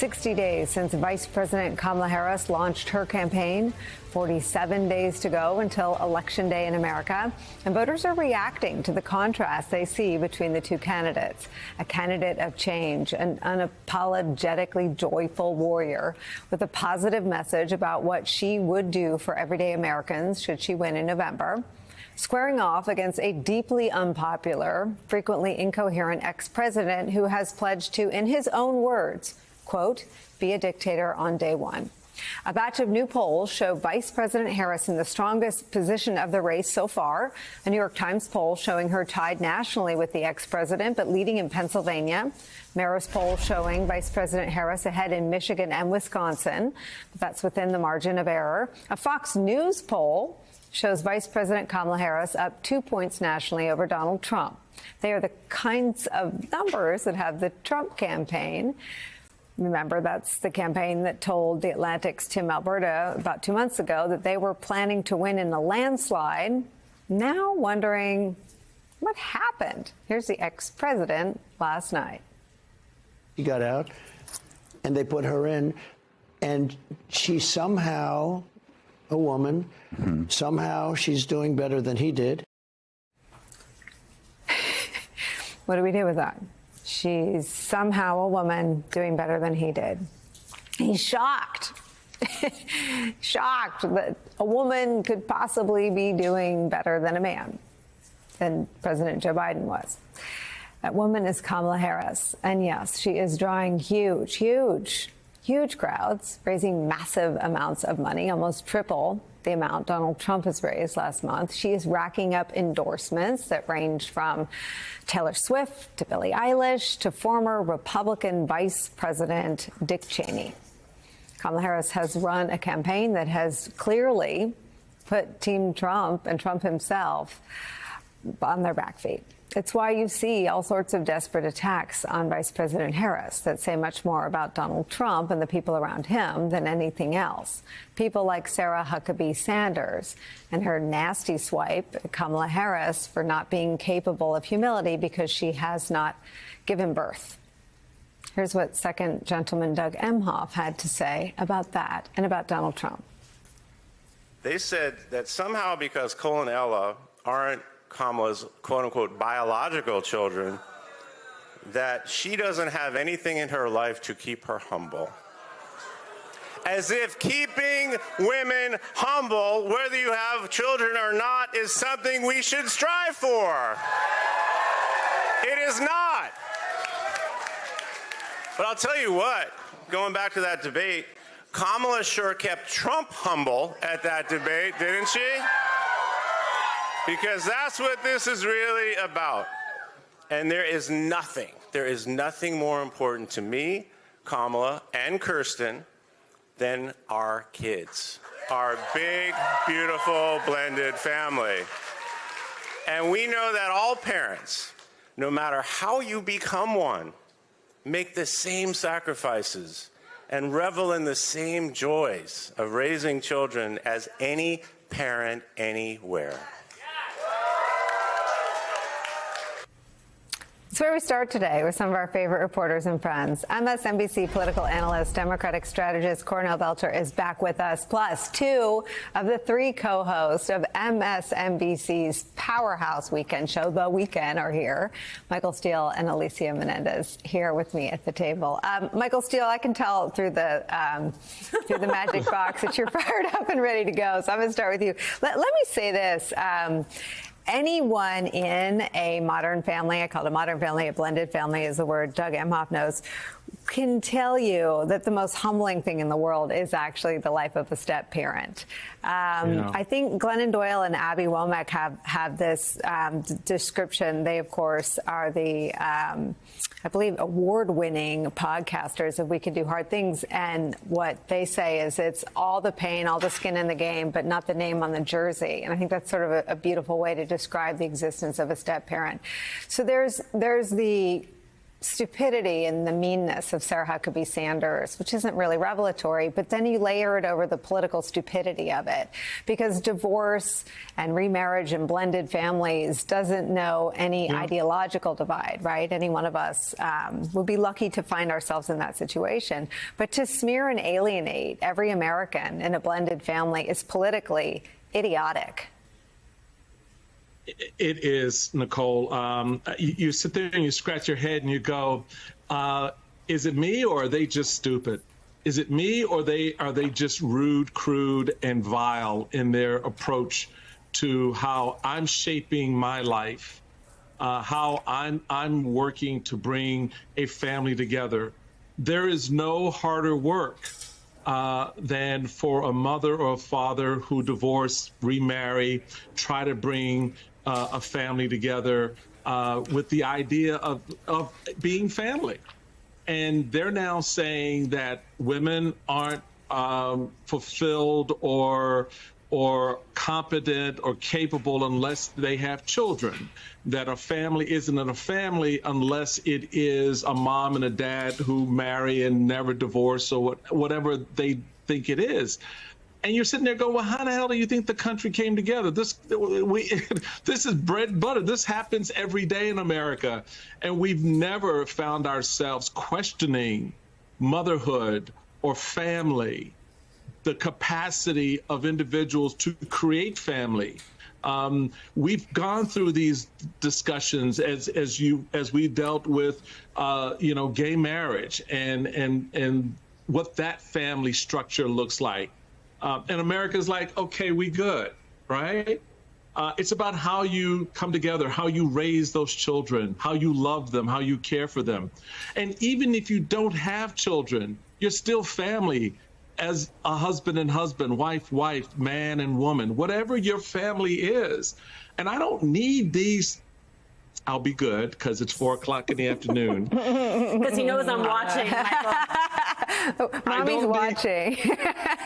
60 days since Vice President Kamala Harris launched her campaign. 47 days to go until Election Day in America. And voters are reacting to the contrast they see between the two candidates. A candidate of change, an unapologetically joyful warrior with a positive message about what she would do for everyday Americans should she win in November. Squaring off against a deeply unpopular, frequently incoherent ex-president who has pledged to, in his own words, quote, be a dictator on day one. A batch of new polls show Vice President Harris in the strongest position of the race so far. A New York Times poll showing her tied nationally with the ex-president, but leading in Pennsylvania. Marist poll showing Vice President Harris ahead in Michigan and Wisconsin. But that's within the margin of error. A Fox News poll shows Vice President Kamala Harris up 2 points nationally over Donald Trump. They are the kinds of numbers that have the Trump campaign. Remember, that's the campaign that told The Atlantic's Tim Alberta about 2 months ago that they were planning to win in a landslide. Now wondering what happened. Here's the ex-president last night. He got out, and they put her in, and she somehow, a woman, somehow she's doing better than he did. What do we do with that? She's somehow a woman doing better than he did. He's shocked. Shocked that a woman could possibly be doing better than a man, than President Joe Biden was. That woman is Kamala Harris. And yes, she is drawing huge crowds, raising massive amounts of money, almost triple the amount Donald Trump has raised last month. She is racking up endorsements that range from Taylor Swift to Billie Eilish to former Republican Vice President Dick Cheney. Kamala Harris has run a campaign that has clearly put Team Trump and Trump himself on their back feet. It's why you see all sorts of desperate attacks on Vice President Harris that say much more about Donald Trump and the people around him than anything else. People like Sarah Huckabee Sanders and her nasty swipe at Kamala Harris for not being capable of humility because she has not given birth. Here's what Second Gentleman Doug Emhoff had to say about that and about Donald Trump. They said that somehow because Cole and Ella aren't Kamala's quote-unquote biological children, that she doesn't have anything in her life to keep her humble. As if keeping women humble, whether you have children or not, is something we should strive for. It is not. But I'll tell you what, going back to that debate, Kamala sure kept Trump humble at that debate, didn't she? Because that's what this is really about. And there is nothing more important to me, Kamala, and Kirsten than our kids, our big, beautiful, blended family. And we know that all parents, no matter how you become one, make the same sacrifices and revel in the same joys of raising children as any parent anywhere. That's where we start today with some of our favorite reporters and friends. MSNBC political analyst, Democratic strategist Cornel Belcher is back with us, plus two of the three co-hosts of MSNBC's powerhouse weekend show, The Weekend, are here. Michael Steele and Alicia Menendez here with me at the table. Michael Steele, I can tell through the magic box that you're fired up and ready to go. So I'm going to start with you. Let me say this. Anyone in a modern family, I call it a modern family, a blended family is the word Doug Emhoff knows, can tell you that the most humbling thing in the world is actually the life of a step parent. I think Glennon Doyle and Abby Womack have this description. They, of course, are the, I believe, award-winning podcasters of We Can Do Hard Things. And what they say is it's all the pain, all the skin in the game, but not the name on the jersey. And I think that's sort of a beautiful way to describe the existence of a step parent. So there's the stupidity and the meanness of Sarah Huckabee Sanders, which isn't really revelatory, but then you layer it over the political stupidity of it, because divorce and remarriage and blended families doesn't know any ideological divide, right? Any one of us would be lucky to find ourselves in that situation. But to smear and alienate every American in a blended family is politically idiotic. It is, Nicole. You sit there and you scratch your head and you go, is it me or are they just stupid? Is it me or are they just rude, crude, and vile in their approach to how I'm shaping my life, how I'm working to bring a family together? There is no harder work than for a mother or a father who divorce, remarry, try to bring a family together with the idea of being family. And they're now saying that women aren't fulfilled or competent or capable unless they have children, that a family isn't a family unless it is a mom and a dad who marry and never divorce, or whatever they think it is. And you're sitting there going, well, how the hell do you think the country came together? This is bread and butter. This happens every day in America. And we've never found ourselves questioning motherhood or family, the capacity of individuals to create family. We've gone through these discussions as we dealt with, gay marriage and what that family structure looks like. And America's like, okay, we good, right? It's about how you come together, how you raise those children, how you love them, how you care for them. And even if you don't have children, you're still family as a husband and husband, wife, man and woman, whatever your family is. And I don't need these. I'll be good because it's 4 o'clock in the afternoon. Because he knows I'm watching, Michael. Mommy's watching.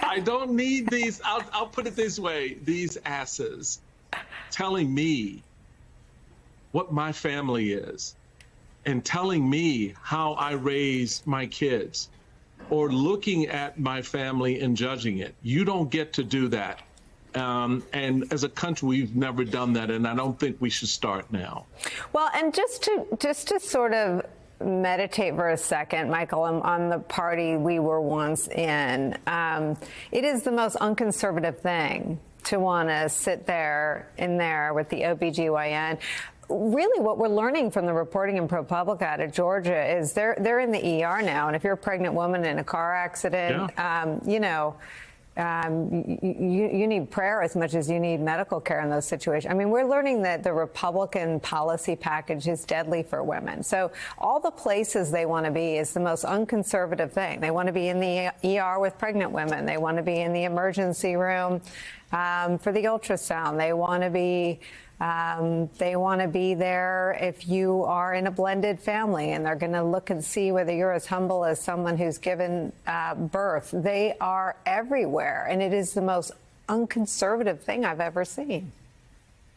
I don't need these. I'll put it this way. These asses telling me what my family is and telling me how I raise my kids or looking at my family and judging it. You don't get to do that. And as a country, we've never done that, and I don't think we should start now. Well, and just to sort of meditate for a second, Michael, on the party we were once in, it is the most unconservative thing to want to sit there with the OBGYN. Really, what we're learning from the reporting in ProPublica out of Georgia is they're in the ER now, and if you're a pregnant woman in a car accident, you need prayer as much as you need medical care in those situations. I mean, we're learning that the Republican policy package is deadly for women. So all the places they want to be is the most unconservative thing. They want to be in the ER with pregnant women. They want to be in the emergency room for the ultrasound. They want to be there if you are in a blended family, and they're going to look and see whether you're as humble as someone who's given birth. They are everywhere, and it is the most unconservative thing I've ever seen.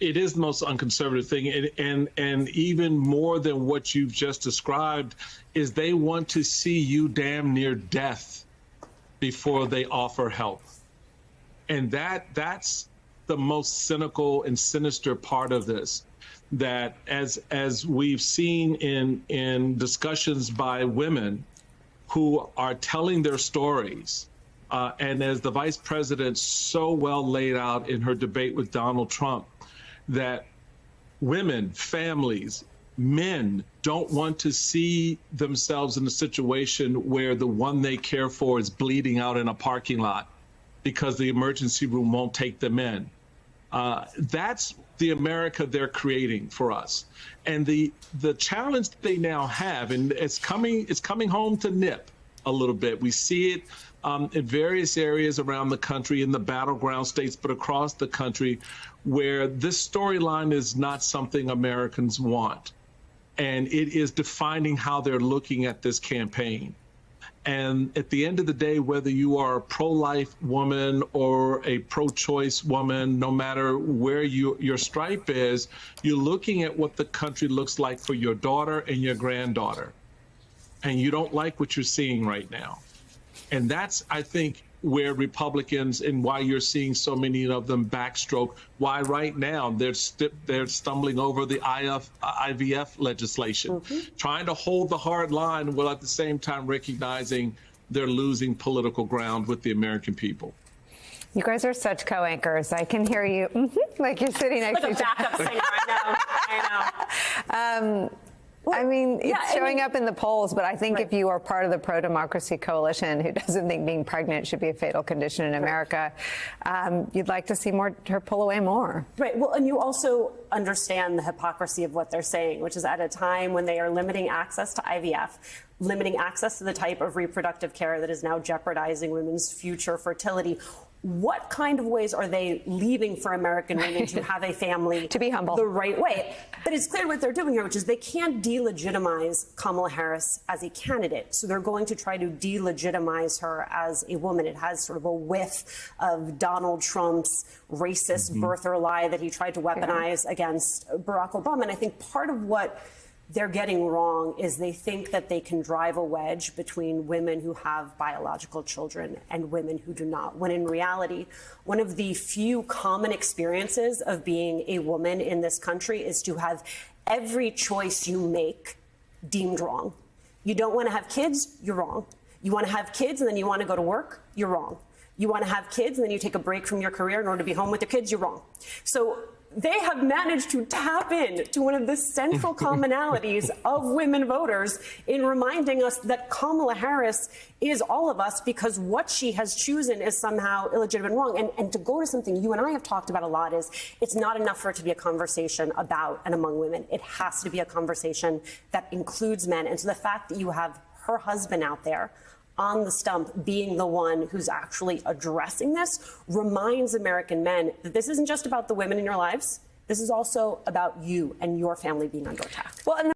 It is the most unconservative thing, and even more than what you've just described is they want to see you damn near death before they offer help. And that's the most cynical and sinister part of this, that as we've seen in discussions by women who are telling their stories, and as the vice president so well laid out in her debate with Donald Trump, that women, families, men don't want to see themselves in a situation where the one they care for is bleeding out in a parking lot because the emergency room won't take them in. That's the America they're creating for us. And the challenge they now have, and it's coming home to nip a little bit. We see it in various areas around the country, in the battleground states, but across the country, where this storyline is not something Americans want. And it is defining how they're looking at this campaign. And at the end of the day, whether you are a pro-life woman or a pro-choice woman, no matter where your stripe is, you're looking at what the country looks like for your daughter and your granddaughter. and you don't like what you're seeing right now. And that's, I think, where Republicans, and why you're seeing so many of them backstroke, why right now they're stumbling over the IVF legislation, trying to hold the hard line while at the same time recognizing they're losing political ground with the American people. You guys are such co-anchors. I can hear you like you're sitting next to each other. Backup singer, I know. I mean, it's showing up in the polls, but I think if you are part of the pro-democracy coalition who doesn't think being pregnant should be a fatal condition in America, you'd like to see her pull away more. Right. Well, and you also understand the hypocrisy of what they're saying, which is at a time when they are limiting access to IVF, limiting access to the type of reproductive care that is now jeopardizing women's future fertility. What kind of ways are they leaving for American women to have a family to be humble the right way? But it's clear what they're doing here, which is they can't delegitimize Kamala Harris as a candidate. So they're going to try to delegitimize her as a woman. It has sort of a whiff of Donald Trump's racist birther lie that he tried to weaponize against Barack Obama. And I think part of what they're getting wrong is they think that they can drive a wedge between women who have biological children and women who do not, when in reality, one of the few common experiences of being a woman in this country is to have every choice you make deemed wrong. You don't want to have kids, you're wrong. You want to have kids and then you want to go to work, you're wrong. You want to have kids and then you take a break from your career in order to be home with the kids, you're wrong. So they have managed to tap in to one of the central commonalities of women voters in reminding us that Kamala Harris is all of us, because what she has chosen is somehow illegitimate and wrong. And to go to something you and I have talked about a lot is it's not enough for it to be a conversation about and among women. It has to be a conversation that includes men. And so the fact that you have her husband out there on the stump being the one who's actually addressing this reminds American men that this isn't just about the women in your lives. This is also about you and your family being under attack. Well, and